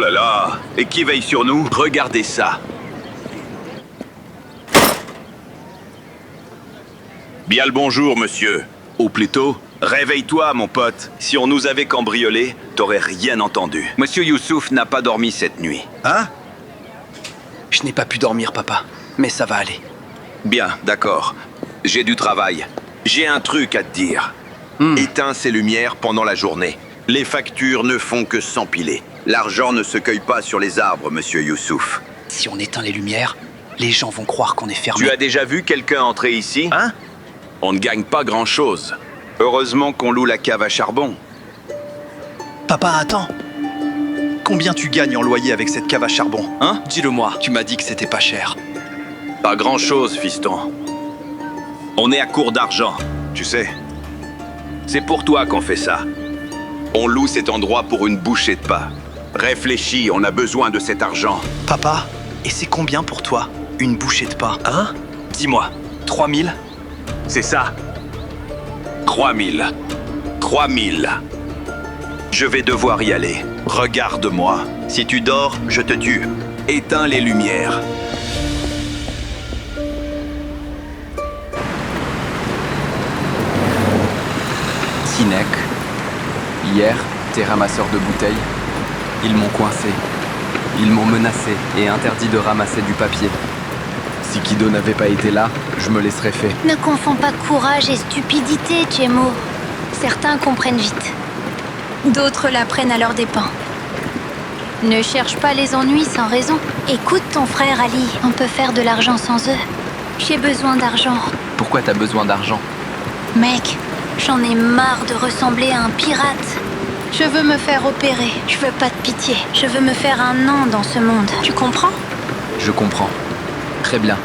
là là! Et qui veille sur nous? Regardez ça! Bien le bonjour, monsieur. Ou plutôt, réveille-toi, mon pote. Si on nous avait cambriolés, t'aurais rien entendu. Monsieur Youssouf n'a pas dormi cette nuit. Hein? Je n'ai pas pu dormir, papa. Mais ça va aller. Bien, d'accord. J'ai du travail. J'ai un truc à te dire. Éteins ces lumières pendant la journée. Les factures ne font que s'empiler. L'argent ne se cueille pas sur les arbres, monsieur Youssouf. Si on éteint les lumières, les gens vont croire qu'on est fermé. Tu as déjà vu quelqu'un entrer ici? Hein? On ne gagne pas grand-chose. Heureusement qu'on loue la cave à charbon. Papa, attends. Combien tu gagnes en loyer avec cette cave à charbon? Hein? Dis-le-moi. Tu m'as dit que c'était pas cher. Pas grand-chose, fiston. On est à court d'argent, tu sais. C'est pour toi qu'on fait ça. On loue cet endroit pour une bouchée de pain. Réfléchis, on a besoin de cet argent. Papa, et c'est combien pour toi, une bouchée de pain? Hein? Dis-moi, 3000? C'est ça. 3000. 3000. Je vais devoir y aller. Regarde-moi. Si tu dors, je te tue. Éteins les lumières. Sinek, hier, tes ramasseurs de bouteilles, ils m'ont coincé. Ils m'ont menacé et interdit de ramasser du papier. Si Kido n'avait pas été là, je me laisserais faire. Ne confonds pas courage et stupidité, Tchémo. Certains comprennent vite. D'autres l'apprennent à leurs dépens. Ne cherche pas les ennuis sans raison. Écoute ton frère Ali, on peut faire de l'argent sans eux. J'ai besoin d'argent. Pourquoi t'as besoin d'argent? Mec, j'en ai marre de ressembler à un pirate. Je veux me faire opérer. Je veux pas de pitié. Je veux me faire un nom dans ce monde. Tu comprends? Je comprends. Très bien.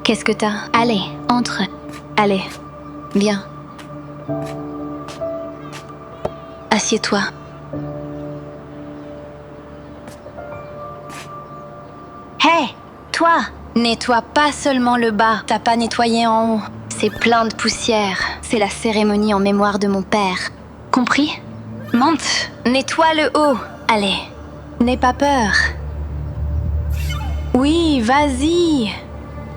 Qu'est-ce que t'as? Allez, entre. Allez, viens. Assieds-toi. Hé, toi! Nettoie pas seulement le bas. T'as pas nettoyé en haut. C'est plein de poussière. C'est la cérémonie en mémoire de mon père. Compris? Monte. Nettoie le haut. Allez. N'aie pas peur. Oui, vas-y.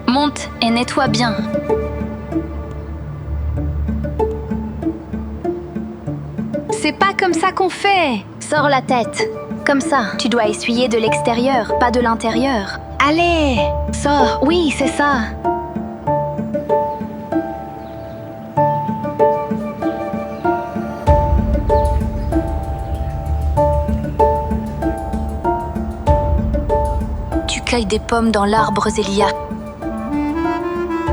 Monte et nettoie bien. C'est pas comme ça qu'on fait. Sors la tête. Comme ça. Tu dois essuyer de l'extérieur, pas de l'intérieur. Allez, sors. Oui, c'est ça. Tu cueilles des pommes dans l'arbre, Zélia.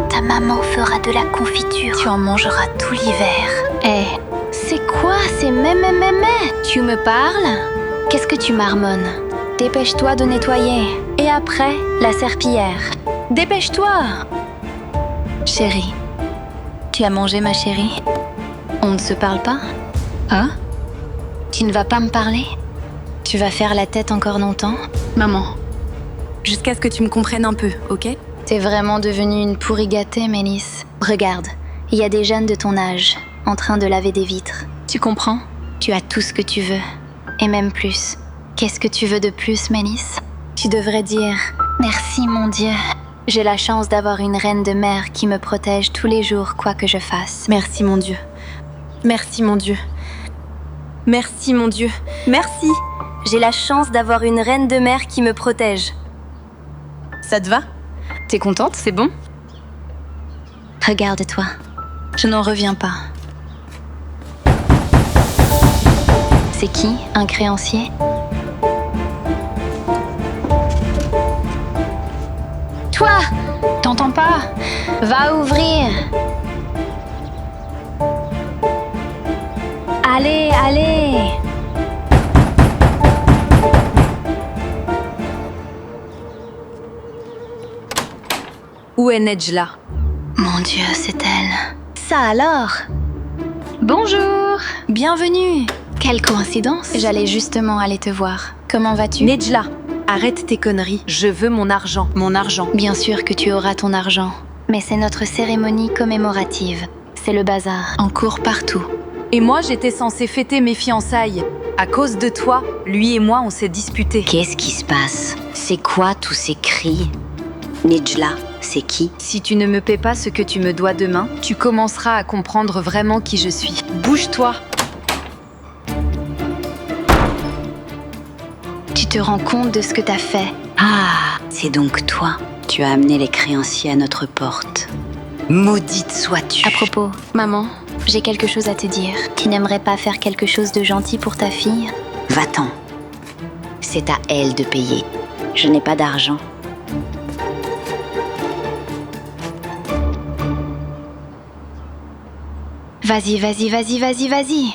Ta maman fera de la confiture. Tu en mangeras tout l'hiver. Eh, c'est quoi ces mémémémé? Tu me parles? Qu'est-ce que tu marmonnes? Dépêche-toi de nettoyer. Et après, la serpillière. Dépêche-toi! Chérie, tu as mangé, ma chérie? On ne se parle pas? Hein? Tu ne vas pas me parler? Tu vas faire la tête encore longtemps? Maman, jusqu'à ce que tu me comprennes un peu, ok? T'es vraiment devenue une pourrie gâtée, Mélisse. Regarde, il y a des jeunes de ton âge, en train de laver des vitres. Tu comprends? Tu as tout ce que tu veux. Et même plus. Qu'est-ce que tu veux de plus, Mélisse? Tu devrais dire « Merci, mon Dieu. J'ai la chance d'avoir une reine de mer qui me protège tous les jours, quoi que je fasse. » Merci, mon Dieu. Merci, mon Dieu. Merci, mon Dieu. Merci. J'ai la chance d'avoir une reine de mer qui me protège. Ça te va? T'es contente, c'est bon? Regarde-toi. Je n'en reviens pas. C'est qui, un créancier? Toi! T'entends pas? Va ouvrir! Allez, allez! Où est Nejla? Mon Dieu, c'est elle. Ça alors? Bonjour! Bienvenue! Quelle coïncidence! J'allais justement aller te voir. Comment vas-tu? Nejla, arrête tes conneries. Je veux mon argent. Mon argent. Bien sûr que tu auras ton argent. mais c'est notre cérémonie commémorative. C'est le bazar, en cours partout. Et moi, j'étais censée fêter mes fiançailles. À cause de toi, lui et moi, on s'est disputés. Qu'est-ce qui se passe? C'est quoi tous ces cris? Nejla, c'est qui? Si tu ne me paies pas ce que tu me dois demain, tu commenceras à comprendre vraiment qui je suis. Bouge-toi! Tu te rends compte de ce que t'as fait? Ah, c'est donc toi. Tu as amené les créanciers à notre porte. Maudite sois-tu. À propos, maman, j'ai quelque chose à te dire. Tu n'aimerais pas faire quelque chose de gentil pour ta fille? Va-t'en. C'est à elle de payer. Je n'ai pas d'argent. Vas-y, vas-y, vas-y, vas-y, vas-y.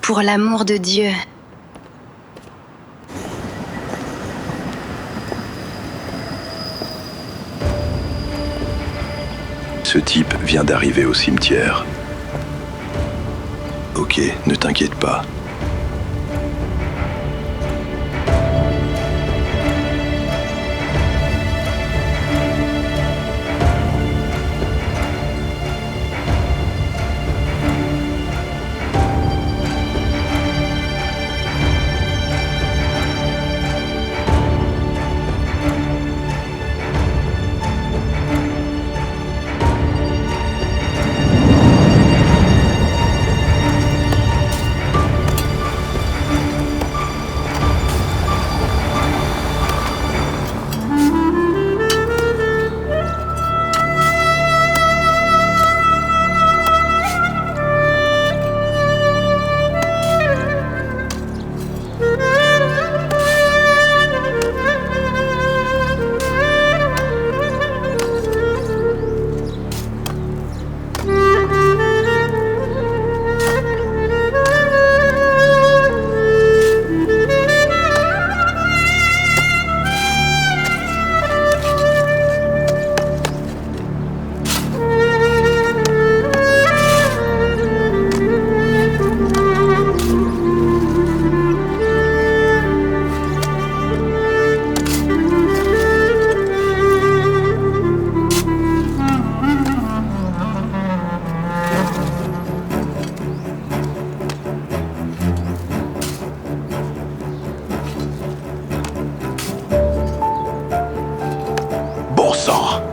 Pour l'amour de Dieu. Ce type vient d'arriver au cimetière. Ok, ne t'inquiète pas.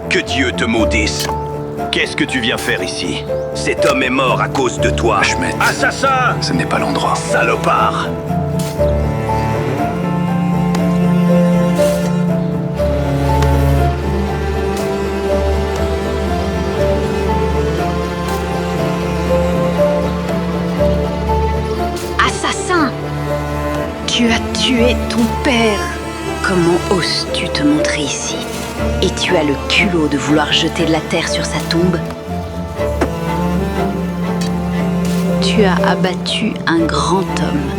Que Dieu te maudisse. Qu'est-ce que tu viens faire ici? Cet homme est mort à cause de toi. Ahmed. Assassin! Ce n'est pas l'endroit. Salopard! Assassin! Tu as tué ton père! Comment oses-tu te montrer ici? Et tu as le culot de vouloir jeter de la terre sur sa tombe? Tu as abattu un grand homme.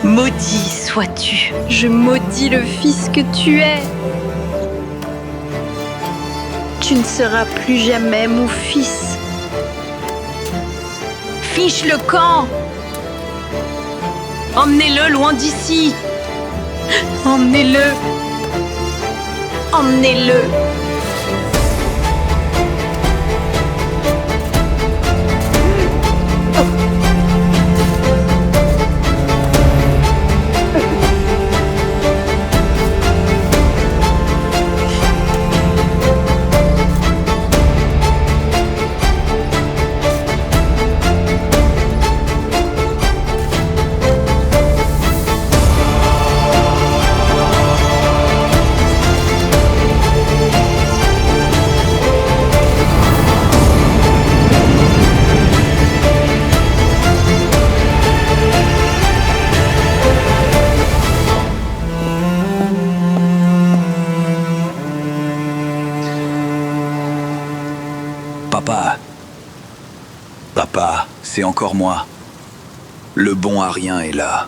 Maudit sois-tu! Je maudis le fils que tu es! Tu ne seras plus jamais mon fils. Fiche le camp! Emmenez-le loin d'ici! Emmenez-le! Emmenez-le! Papa, c'est encore moi. Le bon Arien est là.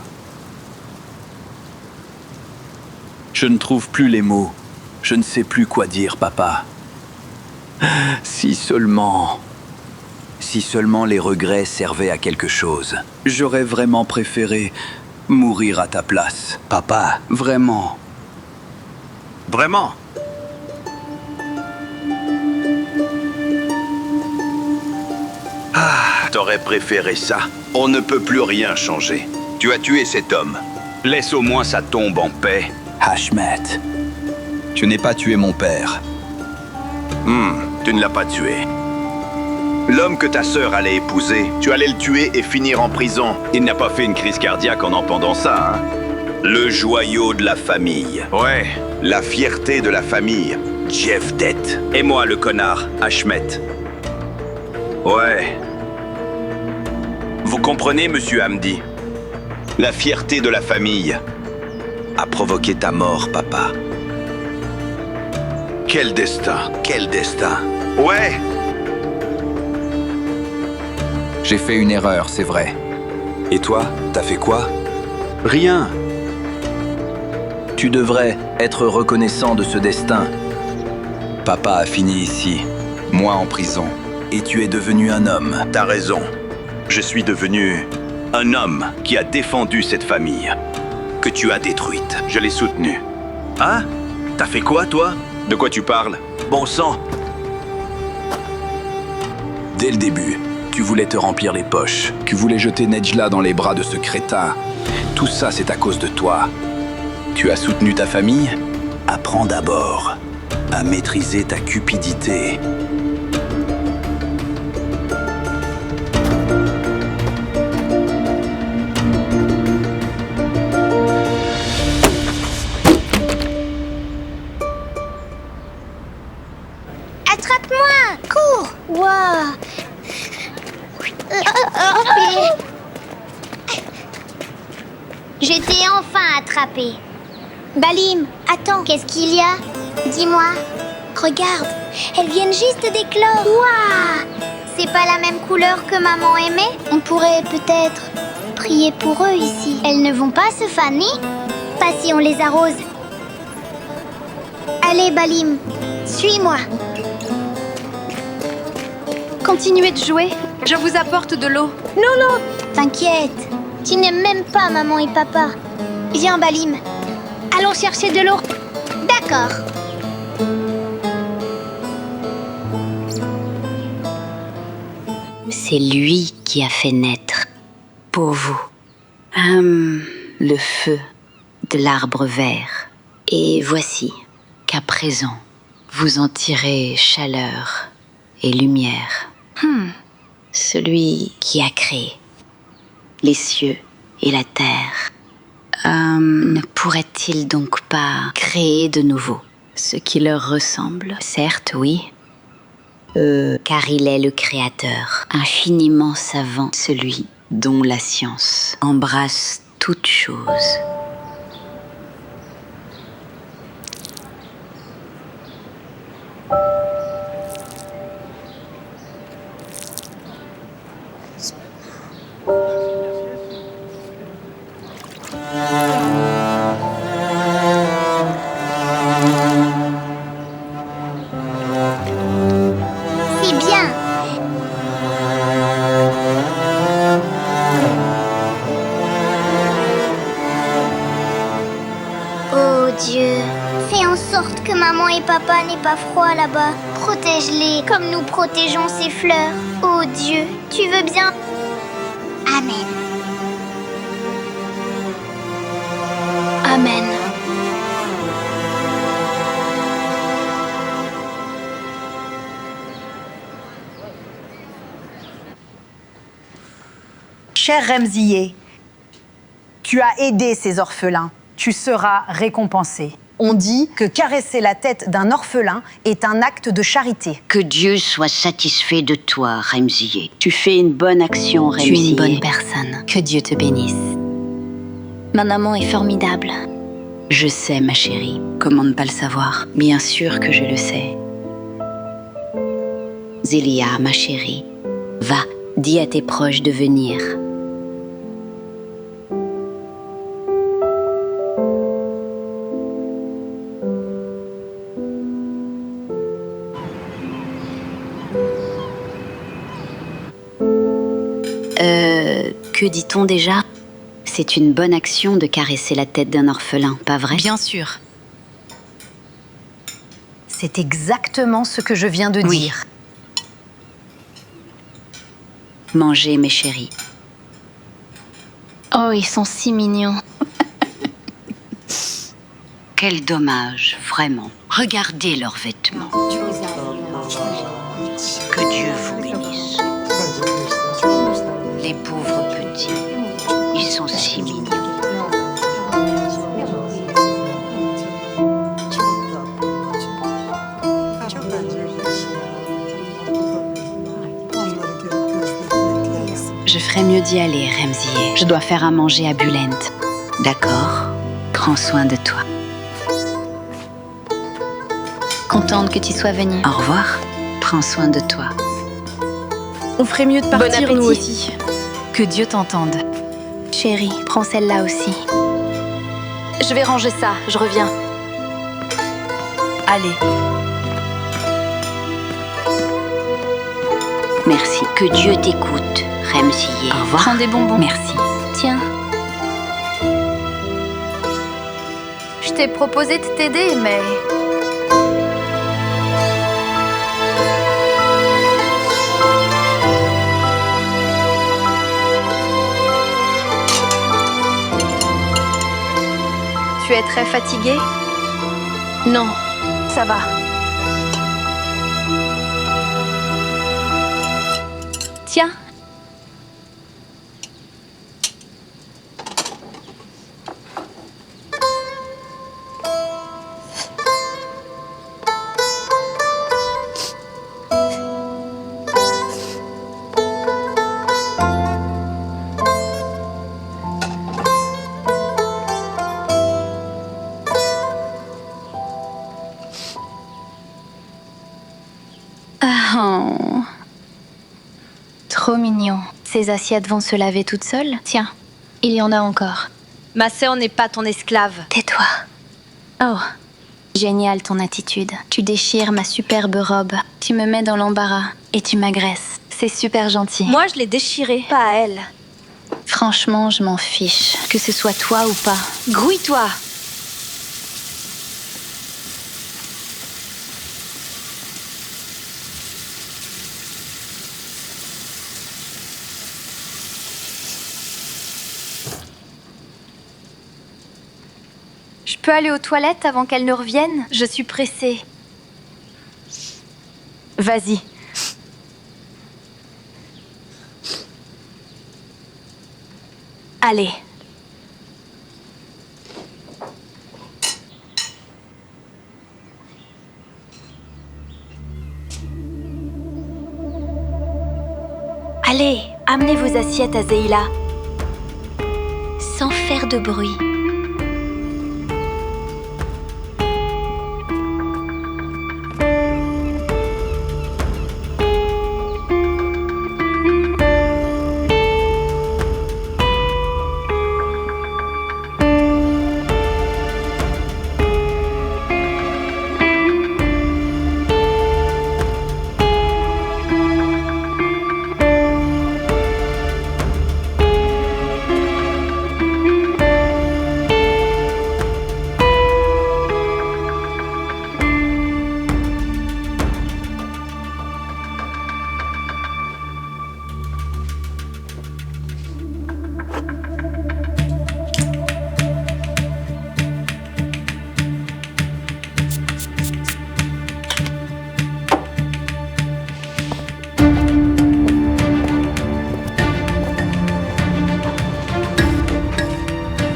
Je ne trouve plus les mots. Je ne sais plus quoi dire, papa. Si seulement les regrets servaient à quelque chose. J'aurais vraiment préféré mourir à ta place. Papa, vraiment. Vraiment? T'aurais préféré ça? On ne peut plus rien changer. Tu as tué cet homme. Laisse au moins sa tombe en paix. Ashmet, je n'ai pas tué mon père. Tu ne l'as pas tué. L'homme que ta sœur allait épouser, tu allais le tuer et finir en prison. Il n'a pas fait une crise cardiaque en entendant ça, hein? Le joyau de la famille. Ouais, la fierté de la famille. Jevdet. Et moi, le connard, Ashmet. Ouais. Vous comprenez, monsieur Hamdi? La fierté de la famille a provoqué ta mort, papa. Quel destin, quel destin. Ouais. J'ai fait une erreur, c'est vrai. Et toi, t'as fait quoi? Rien. Tu devrais être reconnaissant de ce destin. Papa a fini ici, moi en prison. Et tu es devenu un homme. T'as raison. Je suis devenu un homme qui a défendu cette famille, que tu as détruite. Je l'ai soutenue. Hein? T'as fait quoi, toi? De quoi tu parles? Bon sang! Dès le début, tu voulais te remplir les poches. Tu voulais jeter Nejla dans les bras de ce crétin. Tout ça, c'est à cause de toi. Tu as soutenu ta famille? Apprends d'abord à maîtriser ta cupidité. Attrape-moi! Cours! Waouh! Je t'ai enfin attrapé. Balim, attends, qu'est-ce qu'il y a? Dis-moi. Regarde, elles viennent juste d'éclore. Waouh! C'est pas la même couleur que maman aimait? On pourrait peut-être prier pour eux ici. Elles ne vont pas se faner? Pas si on les arrose. Allez, Balim, suis-moi. Continuez de jouer. Je vous apporte de l'eau. Non, t'inquiète. Tu n'aimes même pas maman et papa. Viens, Balim. Allons chercher de l'eau. D'accord. C'est lui qui a fait naître, pour vous, le feu de l'arbre vert. Et voici qu'à présent, vous en tirez chaleur et lumière. Celui qui a créé les cieux et la terre, ne pourrait-il donc pas créer de nouveau ce qui leur ressemble? Certes, oui. Car il est le créateur, infiniment savant, celui dont la science embrasse toute chose. C'est bien. Oh Dieu, fais en sorte que maman et papa n'aient pas froid là-bas. Protège-les comme nous protégeons ces fleurs. Oh Dieu, tu veux bien? Amen. Amen. Cher Remzier, tu as aidé ces orphelins. Tu seras récompensé. On dit que caresser la tête d'un orphelin est un acte de charité. Que Dieu soit satisfait de toi, Remzier. Tu fais une bonne action, Remzier. Tu es une bonne personne. Que Dieu te bénisse. Ma maman est formidable. Je sais, ma chérie. Comment ne pas le savoir? Bien sûr que je le sais. Zélia, ma chérie, va, dis à tes proches de venir. Que dit-on déjà? C'est une bonne action de caresser la tête d'un orphelin, pas vrai? Bien sûr. C'est exactement ce que je viens de dire. Mangez, mes chéris. Oh, ils sont si mignons. Quel dommage, vraiment. Regardez leurs vêtements. Que Dieu vous bénisse. Les pauvres petits, ils sont si mignons. Je ferais mieux d'y aller, Remzier. Je dois faire à manger à Bulent. D'accord. Prends soin de toi. Contente que tu sois venue. Au revoir. Prends soin de toi. On ferait mieux de Bon partir, appétit. nous aussi. Que Dieu t'entende. Chérie, prends celle-là aussi. Je vais ranger ça, je reviens. Allez. Merci. Que Dieu t'écoute, Remzier. Au revoir. Prends des bonbons. Merci. Tiens. Je t'ai proposé de t'aider, mais... Tu es très fatiguée? Non, ça va. Tiens. Oh. Trop mignon. Ces assiettes vont se laver toutes seules. Tiens, il y en a encore. Ma sœur n'est pas ton esclave. Tais-toi. Oh, génial ton attitude. Tu déchires ma superbe robe. Tu me mets dans l'embarras et tu m'agresses. C'est super gentil. Moi, je l'ai déchirée, pas elle. Franchement, je m'en fiche. Que ce soit toi ou pas. Grouille-toi. Je peux aller aux toilettes avant qu'elle ne revienne? Je suis pressée. Vas-y. Allez. Allez, amenez vos assiettes à Zeila. Sans faire de bruit.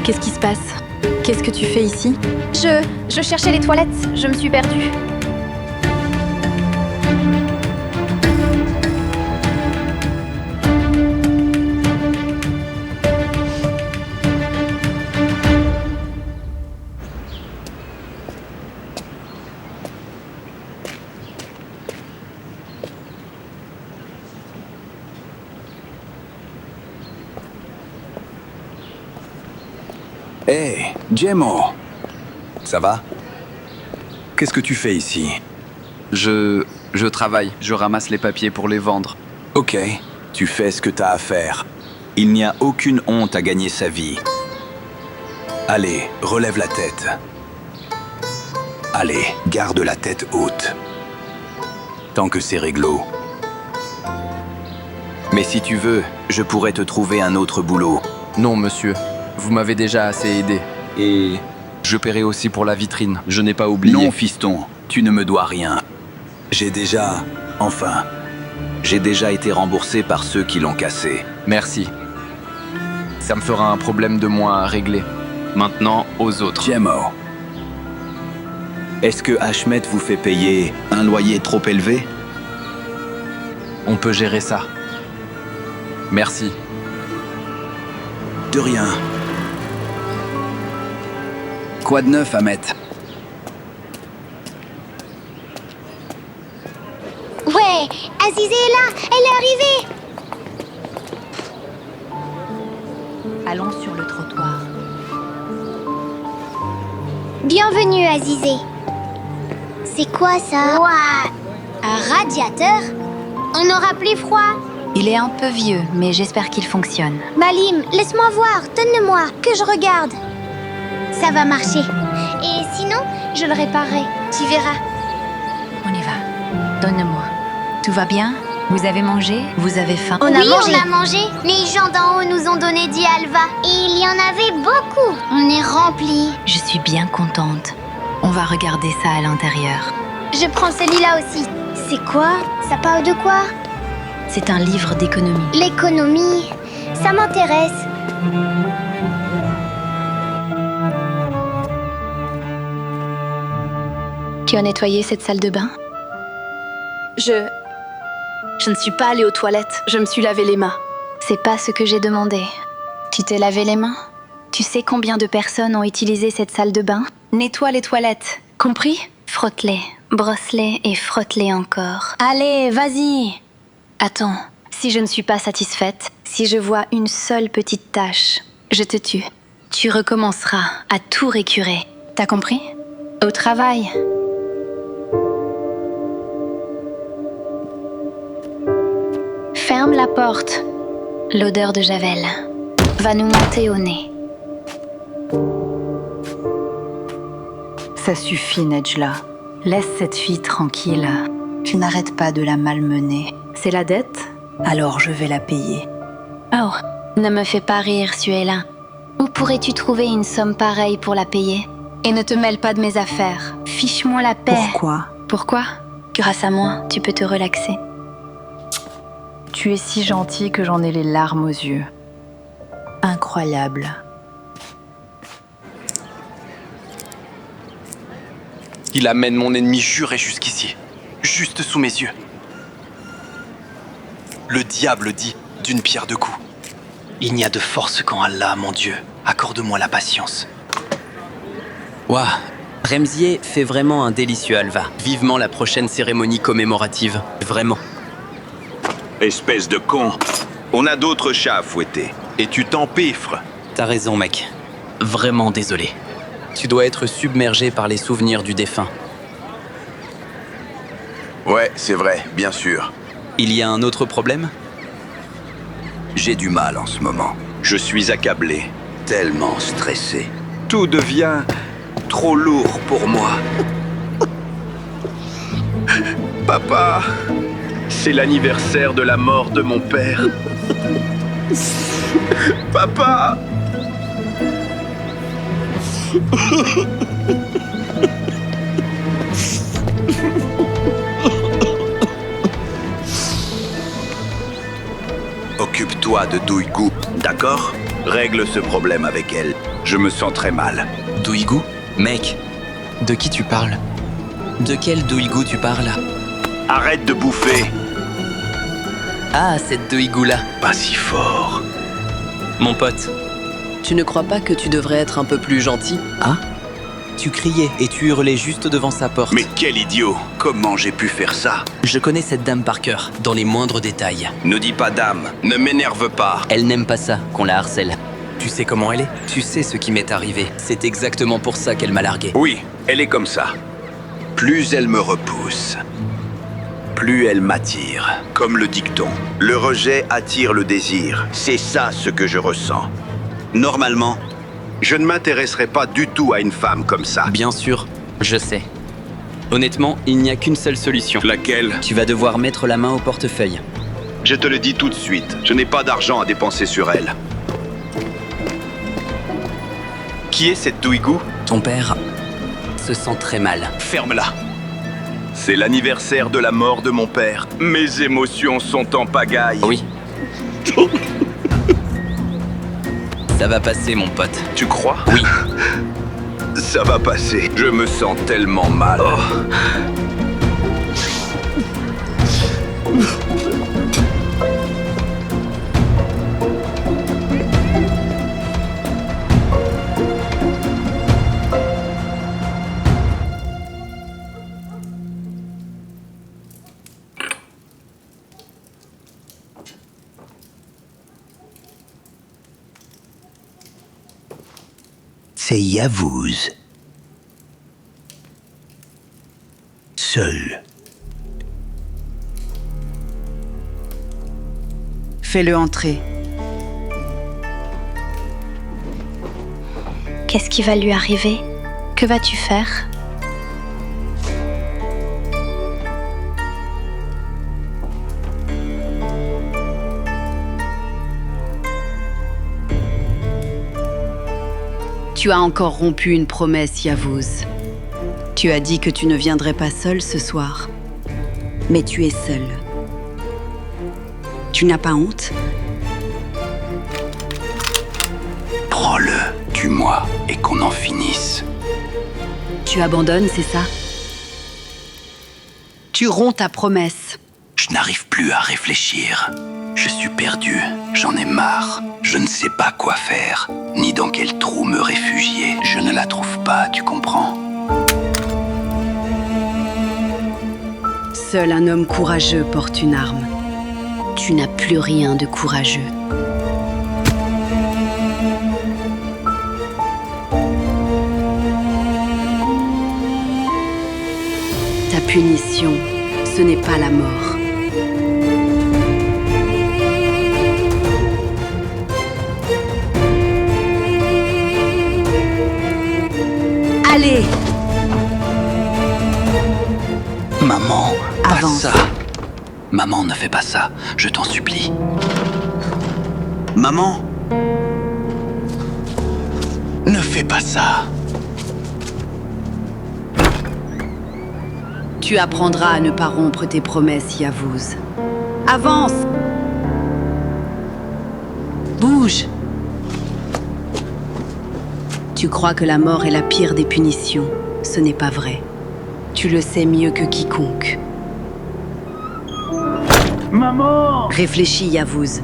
Qu'est-ce qui se passe? Qu'est-ce que tu fais ici? Je cherchais les toilettes. Je me suis perdue. Hé, Jemo. Ça va? Qu'est-ce que tu fais ici? Je travaille, je ramasse les papiers pour les vendre. Ok, tu fais ce que t'as à faire. Il n'y a aucune honte à gagner sa vie. Allez, relève la tête. Allez, garde la tête haute. Tant que c'est réglo. Mais si tu veux, je pourrais te trouver un autre boulot. Non, monsieur. Vous m'avez déjà assez aidé. Et je paierai aussi pour la vitrine. Je n'ai pas oublié. Non, fiston, tu ne me dois rien. J'ai déjà été remboursé par ceux qui l'ont cassé. Merci. Ça me fera un problème de moins à régler. Maintenant, aux autres. Jemo, est-ce que Ashmet vous fait payer un loyer trop élevé? On peut gérer ça. Merci. De rien. Quoi de neuf, Ahmet? Ouais, Azizé est là, elle est arrivée. Allons sur le trottoir. Bienvenue, Azizé. C'est quoi ça? Ouah, un radiateur? On n'aura plus froid. Il est un peu vieux, mais j'espère qu'il fonctionne. Balim, laisse-moi voir, donne-le-moi, que je regarde. Ça va marcher. Et sinon, je le réparerai, tu verras. On y va. Donne-moi. Tout va bien? Vous avez mangé? Vous avez faim? On a mangé. Les gens d'en haut nous ont donné du halva. Et il y en avait beaucoup. On est remplis. Je suis bien contente. On va regarder ça à l'intérieur. Je prends celui-là aussi. C'est quoi? Ça parle de quoi? C'est un livre d'économie. L'économie, ça m'intéresse. Tu as nettoyé cette salle de bain? Je ne suis pas allée aux toilettes. Je me suis lavé les mains. C'est pas ce que j'ai demandé. Tu t'es lavé les mains? Tu sais combien de personnes ont utilisé cette salle de bain? Nettoie les toilettes. Compris? Frotte-les, brosse-les et frotte-les encore. Allez, vas-y! Attends, si je ne suis pas satisfaite, si je vois une seule petite tache, je te tue. Tu recommenceras à tout récurer. T'as compris? Au travail. Ferme la porte. L'odeur de Javel va nous monter au nez. Ça suffit, Nejla. Laisse cette fille tranquille. Tu n'arrêtes pas de la malmener. C'est la dette? Alors je vais la payer. Oh, ne me fais pas rire, Suela. Où pourrais-tu trouver une somme pareille pour la payer? Et ne te mêle pas de mes affaires. Fiche-moi la paix. Pourquoi? Pourquoi? Grâce à moi, tu peux te relaxer. Tu es si gentil que j'en ai les larmes aux yeux. Incroyable. Il amène mon ennemi juré jusqu'ici, juste sous mes yeux. Le diable dit d'une pierre deux coups. Il n'y a de force qu'en Allah, mon Dieu. Accorde-moi la patience. Waouh, Remzier fait vraiment un délicieux halva. Vivement la prochaine cérémonie commémorative. Vraiment. Espèce de con. On a d'autres chats à fouetter. Et tu t'empiffres. T'as raison, mec. Vraiment désolé. Tu dois être submergé par les souvenirs du défunt. Ouais, c'est vrai, bien sûr. Il y a un autre problème? J'ai du mal en ce moment. Je suis accablé. Tellement stressé. Tout devient trop lourd pour moi. Papa, c'est l'anniversaire de la mort de mon père. Papa! Occupe-toi de Douigou, d'accord? Règle ce problème avec elle. Je me sens très mal. Douigou? Mec, de qui tu parles? De quel Douigou tu parles? Arrête de bouffer. Ah, cette Douigou-là. Pas si fort. Mon pote, tu ne crois pas que tu devrais être un peu plus gentil, hein? Tu criais et tu hurlais juste devant sa porte. Mais quel idiot! Comment j'ai pu faire ça? Je connais cette dame par cœur, dans les moindres détails. Ne dis pas dame, ne m'énerve pas. Elle n'aime pas ça, qu'on la harcèle. Tu sais comment elle est? Tu sais ce qui m'est arrivé. C'est exactement pour ça qu'elle m'a largué. Oui, elle est comme ça. Plus elle me repousse, plus elle m'attire. Comme le dicton, le rejet attire le désir. C'est ça ce que je ressens. Normalement, je ne m'intéresserai pas du tout à une femme comme ça. Bien sûr, je sais. Honnêtement, il n'y a qu'une seule solution. Laquelle? Tu vas devoir mettre la main au portefeuille. Je te le dis tout de suite, je n'ai pas d'argent à dépenser sur elle. Qui est cette Douigou? Ton père se sent très mal. Ferme-la. C'est l'anniversaire de la mort de mon père. Mes émotions sont en pagaille. Oui. Ça va passer, mon pote. Tu crois? Oui. Ça va passer. Je me sens tellement mal. C'est Yavuz. Seul. Fais-le entrer. Qu'est-ce qui va lui arriver? Que vas-tu faire? Tu as encore rompu une promesse, Yavuz. Tu as dit que tu ne viendrais pas seul ce soir. Mais tu es seul. Tu n'as pas honte? Prends-le, tue-moi et qu'on en finisse. Tu abandonnes, c'est ça? Tu romps ta promesse. Je n'arrive plus à réfléchir. Je suis perdu, j'en ai marre. Je ne sais pas quoi faire, ni dans quel trou me réfugier. Je ne la trouve pas, tu comprends? Seul un homme courageux porte une arme. Tu n'as plus rien de courageux. Ta punition, ce n'est pas la mort. Allez! Maman, pas Avance. ça. Maman, ne fais pas ça, je t'en supplie. Maman, ne fais pas ça. Tu apprendras à ne pas rompre tes promesses, Yavuz. Avance! Bouge! Tu crois que la mort est la pire des punitions. Ce n'est pas vrai. Tu le sais mieux que quiconque. Maman! Réfléchis, Yavuz.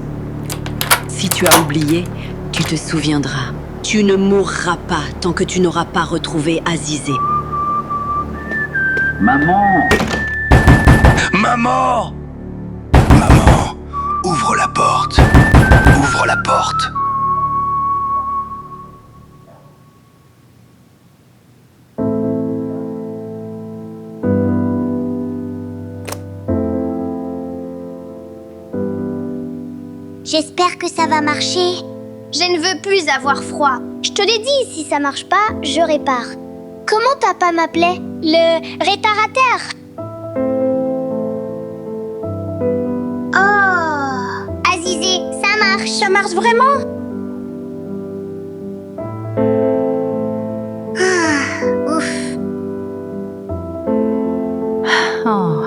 Si tu as oublié, tu te souviendras. Tu ne mourras pas tant que tu n'auras pas retrouvé Azizé. Maman! Maman! Maman, ouvre la porte. Ouvre la porte. J'espère que ça va marcher. Je ne veux plus avoir froid. Je te l'ai dit, si ça marche pas, je répare. Comment ta pas m'appelait? Le réparateur. Oh, Azizé, ça marche. Ça marche vraiment? Ouf. Oh.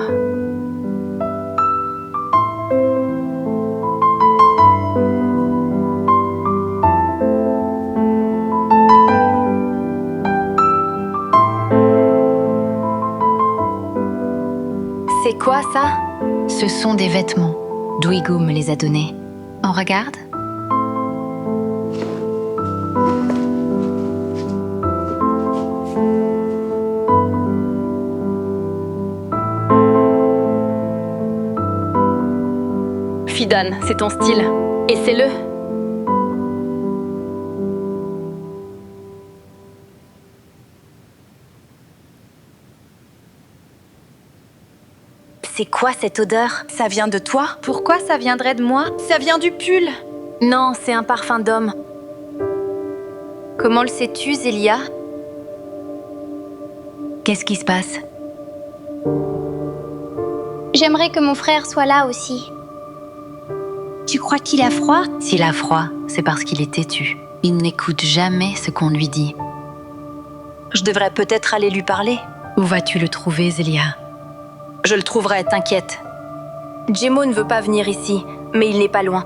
C'est quoi ça? Ce sont des vêtements. Douigou me les a donnés. On regarde? Fidan, c'est ton style. Essaie-le. C'est quoi cette odeur? Ça vient de toi? Pourquoi ça viendrait de moi? Ça vient du pull. Non, c'est un parfum d'homme. Comment le sais-tu, Zélia? Qu'est-ce qui se passe? J'aimerais que mon frère soit là aussi. crois qu'il a froid? S'il a froid, c'est parce qu'il est têtu. Il n'écoute jamais ce qu'on lui dit. Je devrais peut-être aller lui parler. Où vas-tu le trouver, Zélia? Je le trouverai, t'inquiète. Jemo ne veut pas venir ici, mais il n'est pas loin.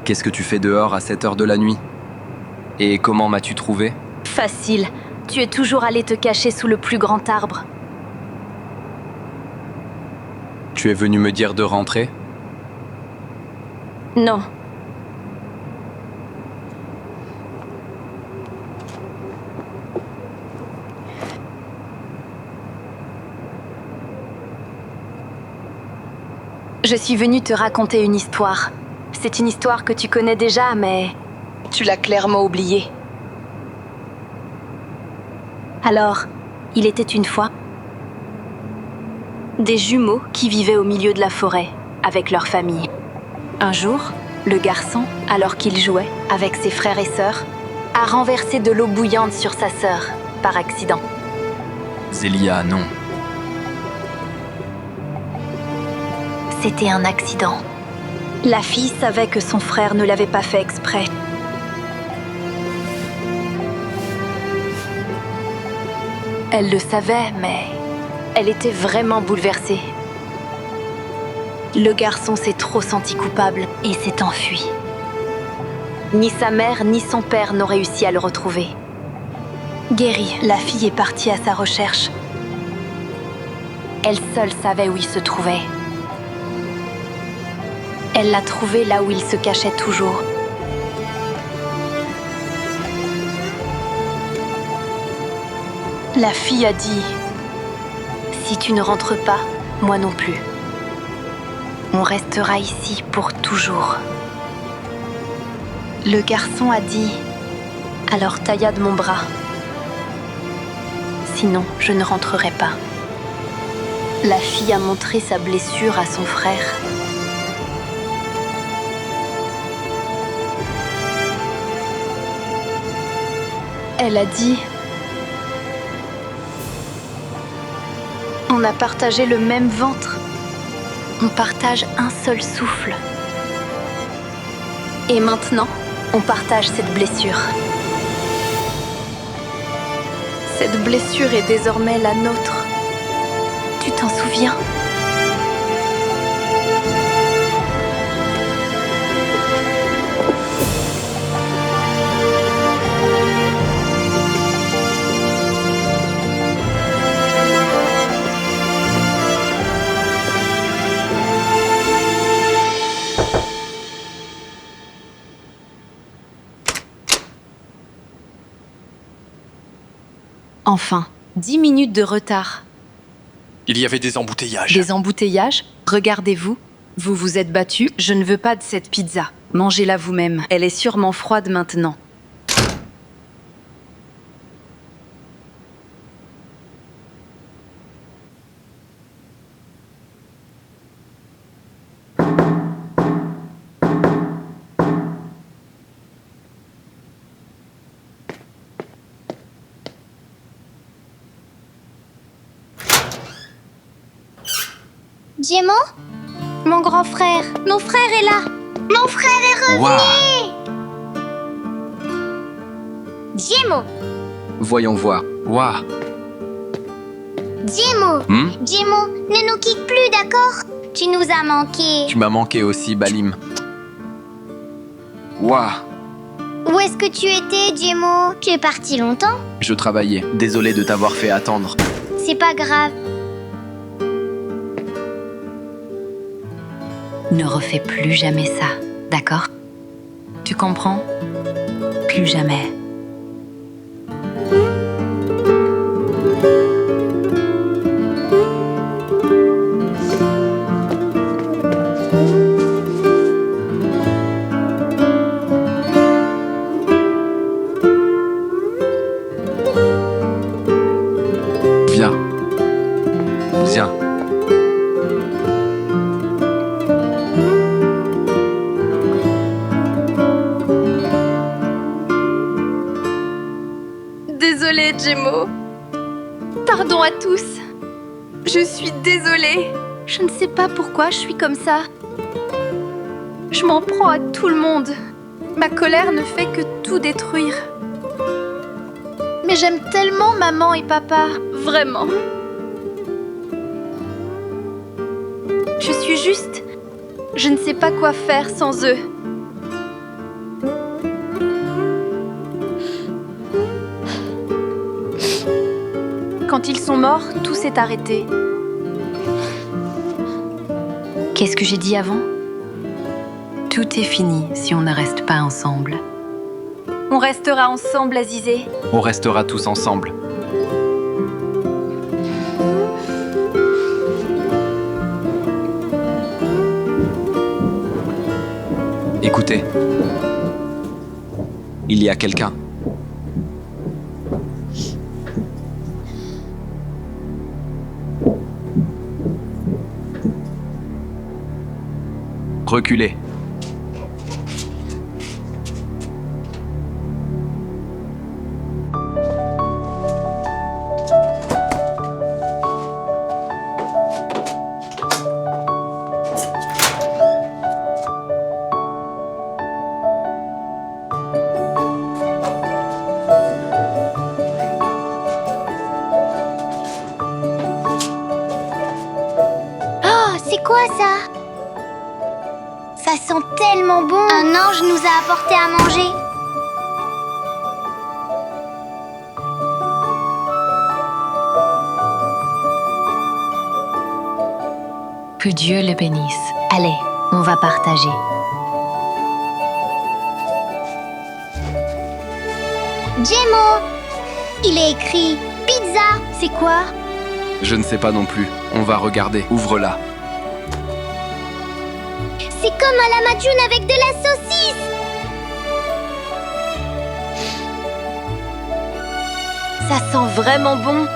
Qu'est-ce que tu fais dehors à cette heure de la nuit? Et comment m'as-tu trouvé? Facile. Tu es toujours allé te cacher sous le plus grand arbre. Tu es venu me dire de rentrer? Non. Je suis venue te raconter une histoire. C'est une histoire que tu connais déjà, mais tu l'as clairement oubliée. Alors, il était une fois des jumeaux qui vivaient au milieu de la forêt avec leur famille. Un jour, le garçon, alors qu'il jouait avec ses frères et sœurs, a renversé de l'eau bouillante sur sa sœur, par accident. Zélia, non. C'était un accident. La fille savait que son frère ne l'avait pas fait exprès. Elle le savait, mais elle était vraiment bouleversée. Le garçon s'est trop senti coupable et s'est enfui. Ni sa mère ni son père n'ont réussi à le retrouver. Guérie, la fille est partie à sa recherche. Elle seule savait où il se trouvait. Elle l'a trouvé là où il se cachait toujours. La fille a dit « Si tu ne rentres pas, moi non plus. On restera ici pour toujours. » Le garçon a dit « Alors taillade mon bras. Sinon, je ne rentrerai pas. » La fille a montré sa blessure à son frère. Elle a dit « On a partagé le même ventre. On partage un seul souffle. Et maintenant, on partage cette blessure. Cette blessure est désormais la nôtre. Tu t'en souviens ? » Enfin, 10 minutes de retard. Il y avait des embouteillages. Des embouteillages ? Regardez-vous. Vous vous êtes battus. Je ne veux pas de cette pizza. Mangez-la vous-même. Elle est sûrement froide maintenant. Jemo? Mon grand frère. Mon frère est là. Mon frère est revenu. Jemo. Voyons voir. Waouh. Jemo. Jemo, ne nous quitte plus, d'accord? Tu nous as manqué. Tu m'as manqué aussi, Balim. Waouh. Où est-ce que tu étais, Jemo? Tu es parti longtemps? Je travaillais. Désolé de t'avoir fait attendre. C'est pas grave. Ne refais plus jamais ça, d'accord? Tu comprends? Plus jamais. Gemmo. Pardon à tous. Je suis désolée. Je ne sais pas pourquoi je suis comme ça. Je m'en prends à tout le monde. Ma colère ne fait que tout détruire. Mais j'aime tellement maman et papa, vraiment. Je suis juste... Je ne sais pas quoi faire sans eux. Quand ils sont morts, tout s'est arrêté. Qu'est-ce que j'ai dit avant? Tout est fini si on ne reste pas ensemble. On restera ensemble, Azizé. On restera tous ensemble. Écoutez. Il y a quelqu'un. Reculez. Oh, c'est quoi ça? Ça sent tellement bon. Un ange nous a apporté à manger. Que Dieu le bénisse. Allez, on va partager. Gemmo, il est écrit pizza. C'est quoi? Je ne sais pas non plus. On va regarder. Ouvre-la. C'est comme un lamajun avec de la saucisse. Ça sent vraiment bon.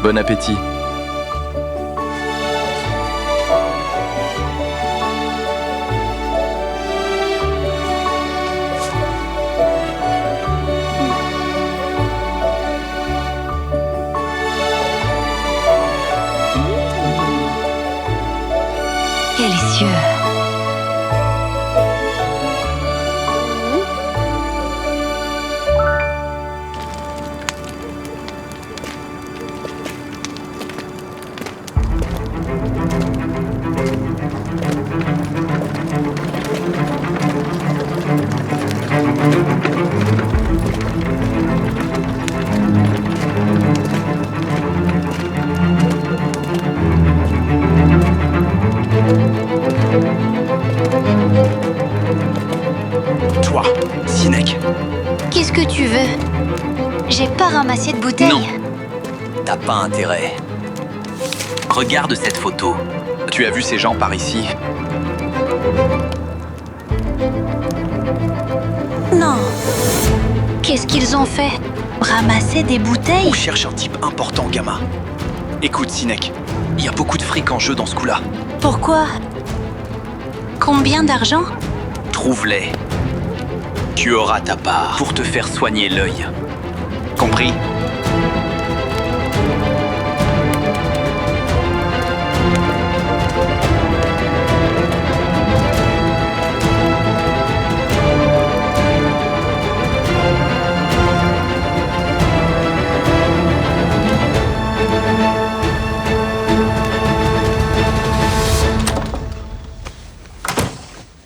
Bon appétit. Délicieux. Toi, Sinek. Qu'est-ce que tu veux? J'ai pas ramassé de bouteilles. Non. T'as pas intérêt. Regarde cette photo. Tu as vu ces gens par ici? Non. Qu'est-ce qu'ils ont fait? Ramasser des bouteilles? On cherche un type important, Gamma. Écoute, Sinek, il y a beaucoup de fric en jeu dans ce coup-là. Pourquoi? Combien d'argent? Trouve-les. Tu auras ta part pour te faire soigner l'œil. Compris?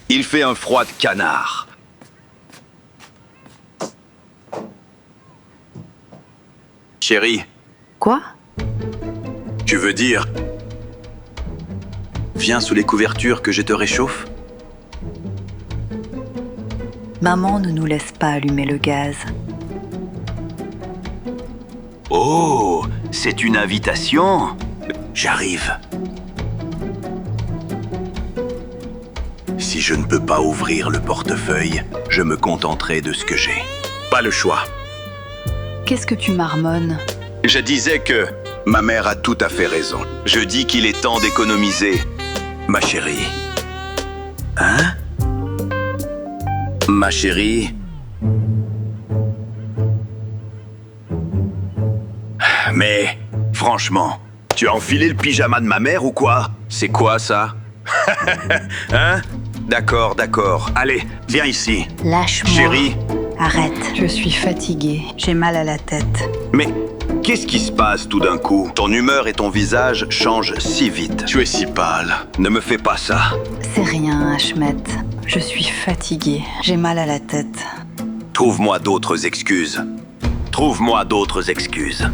Il fait un froid de canard. Chérie, Quoi? tu veux dire... Viens sous les couvertures que je te réchauffe? Maman ne nous laisse pas allumer le gaz. Oh, c'est une invitation? J'arrive. Si je ne peux pas ouvrir le portefeuille, je me contenterai de ce que j'ai. Pas le choix. Qu'est-ce que tu marmonnes? Je disais que ma mère a tout à fait raison. Je dis qu'il est temps d'économiser. Ma chérie. Hein? Ma chérie. Mais, franchement, tu as enfilé le pyjama de ma mère ou quoi? C'est quoi ça? Hein? D'accord, d'accord. Allez, viens ici. Lâche-moi. Chérie, Arrête. Je suis fatiguée. J'ai mal à la tête. mais qu'est-ce qui se passe tout d'un coup? Ton humeur et ton visage changent si vite. Tu es si pâle. Ne me fais pas ça. C'est rien, Ashmet. Je suis fatiguée. J'ai mal à la tête. Trouve-moi d'autres excuses. Trouve-moi d'autres excuses.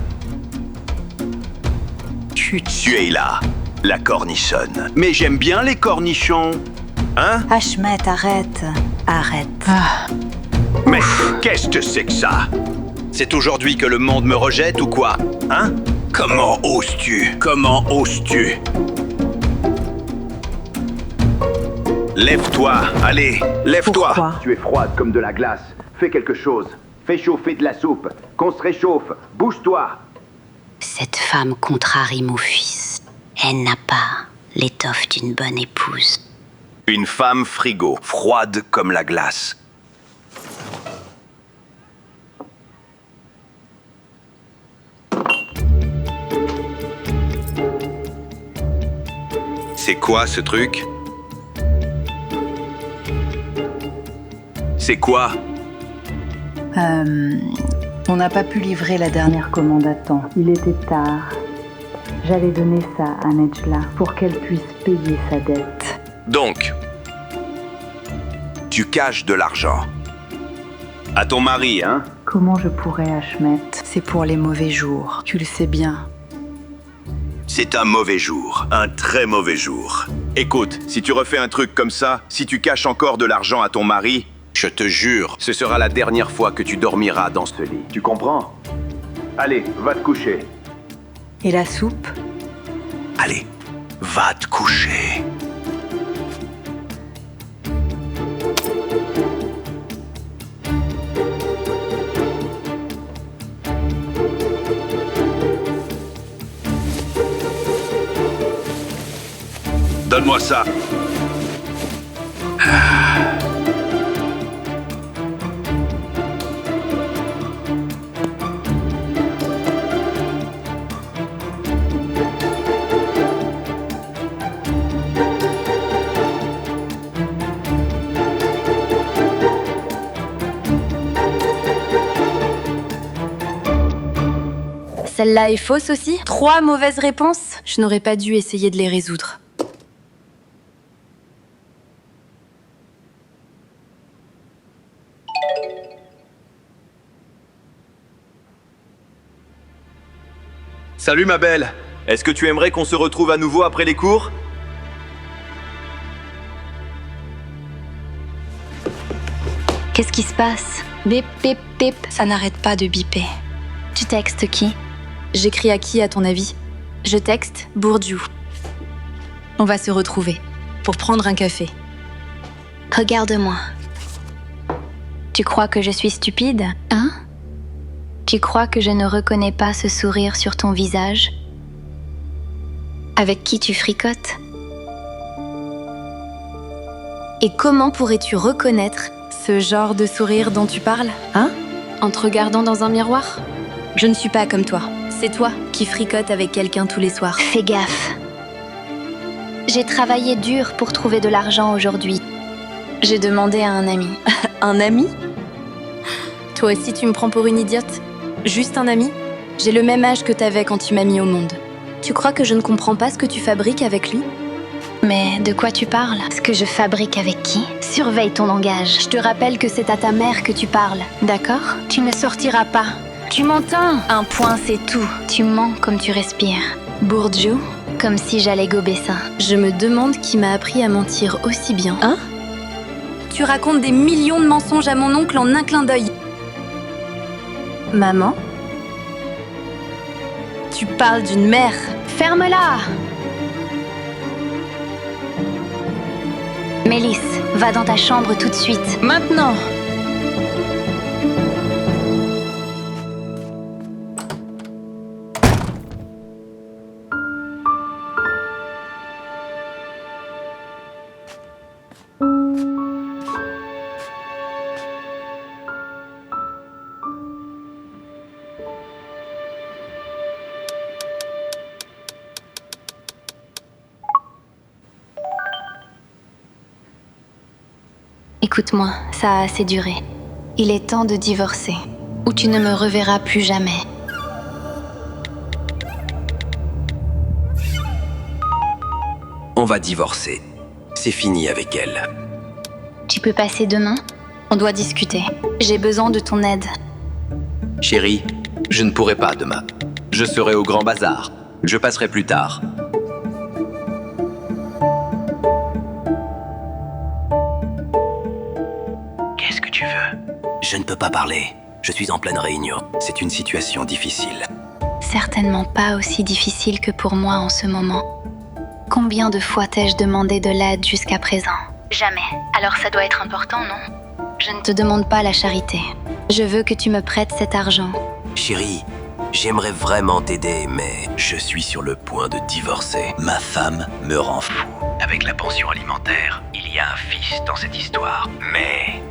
Chut. Tu es là, la cornichonne. Mais j'aime bien les cornichons. Hein? Ashmet, arrête. Arrête. Mais qu'est-ce que c'est que ça? C'est aujourd'hui que le monde me rejette ou quoi? Hein? Comment oses-tu? Comment oses-tu? Lève-toi, allez, lève-toi. Pourquoi? Tu es froide comme de la glace. Fais quelque chose. Fais chauffer de la soupe. Qu'on se réchauffe. Bouge-toi. Cette femme contrarie mon fils. Elle n'a pas l'étoffe d'une bonne épouse. Une femme frigo, froide comme la glace. C'est quoi ce truc? C'est quoi? On n'a pas pu livrer la dernière commande à temps. Il était tard. J'allais donner ça à Nejla pour qu'elle puisse payer sa dette. Donc, tu caches de l'argent. À ton mari, hein? Comment je pourrais, Ashmet? C'est pour les mauvais jours. Tu le sais bien. C'est un mauvais jour, un très mauvais jour. Écoute, si tu refais un truc comme ça, si tu caches encore de l'argent à ton mari, je te jure, ce sera la dernière fois que tu dormiras dans ce lit. Tu comprends? Allez, va te coucher. Et la soupe? Allez, va te coucher. Donne-moi ça. Celle-là est fausse aussi? 3 mauvaises réponses? Je n'aurais pas dû essayer de les résoudre. Salut ma belle. Est-ce que tu aimerais qu'on se retrouve à nouveau après les cours? Qu'est-ce qui se passe? Bip, bip, bip. Ça n'arrête pas de biper. Tu textes qui? J'écris à qui, à ton avis? Je texte Bourdieu. On va se retrouver pour prendre un café. Regarde-moi. Tu crois que je suis stupide, hein? Tu crois que je ne reconnais pas ce sourire sur ton visage? Avec qui tu fricotes? Et comment pourrais-tu reconnaître ce genre de sourire dont tu parles, hein? En te regardant dans un miroir? Je ne suis pas comme toi. C'est toi qui fricotes avec quelqu'un tous les soirs. Fais gaffe. J'ai travaillé dur pour trouver de l'argent aujourd'hui. J'ai demandé à un ami. Un ami? Toi aussi tu me prends pour une idiote? Juste un ami? J'ai le même âge que t'avais quand tu m'as mis au monde. Tu crois que je ne comprends pas ce que tu fabriques avec lui? Mais de quoi tu parles? Ce que je fabrique avec qui? Surveille ton langage. Je te rappelle que c'est à ta mère que tu parles. D'accord? Tu ne sortiras pas. Tu m'entends? Un point, c'est tout. Tu mens comme tu respires. Bourdieu? Comme si j'allais gober ça. Je me demande qui m'a appris à mentir aussi bien. Hein? Tu racontes des millions de mensonges à mon oncle en un clin d'œil. Maman? Tu parles d'une mère. Ferme-la! Mélisse, va dans ta chambre tout de suite. Maintenant! Écoute-moi, ça a assez duré. Il est temps de divorcer, ou tu ne me reverras plus jamais. On va divorcer. C'est fini avec elle. Tu peux passer demain? On doit discuter. J'ai besoin de ton aide. Chérie, je ne pourrai pas demain. Je serai au Grand Bazar. Je passerai plus tard. Qu'est-ce que tu veux? Je ne peux pas parler. Je suis en pleine réunion. C'est une situation difficile. Certainement pas aussi difficile que pour moi en ce moment. Combien de fois t'ai-je demandé de l'aide jusqu'à présent? Jamais. Alors ça doit être important, non? Je ne te demande pas la charité. Je veux que tu me prêtes cet argent. Chérie, j'aimerais vraiment t'aider, mais je suis sur le point de divorcer. Ma femme me rend fou. Avec la pension alimentaire, il y a un fils dans cette histoire. Mais...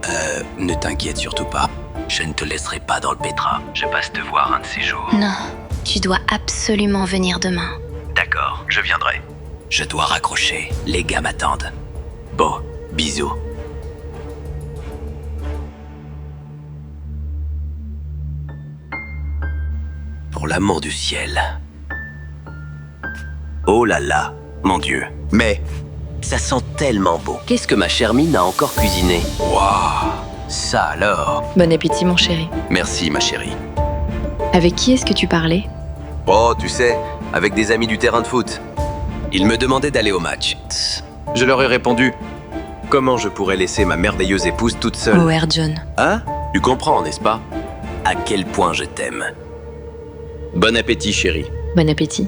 ne t'inquiète surtout pas. Je ne te laisserai pas dans le pétrin. Je passe te voir un de ces jours. Non, tu dois absolument venir demain. D'accord, je viendrai. Je dois raccrocher. Les gars m'attendent. Bon, bisous. Pour l'amour du ciel. Oh là là, mon Dieu. Mais ça sent tellement beau. Qu'est-ce que ma chère Mine a encore cuisiné? Waouh, ça alors. Bon appétit, mon chéri. Merci, ma chérie. Avec qui est-ce que tu parlais? Oh, tu sais, avec des amis du terrain de foot. Ils me demandaient d'aller au match. Je leur ai répondu, comment je pourrais laisser ma merveilleuse épouse toute seule? Oh, John. Hein? Tu comprends, n'est-ce pas? À quel point je t'aime. Bon appétit, chérie. Bon appétit.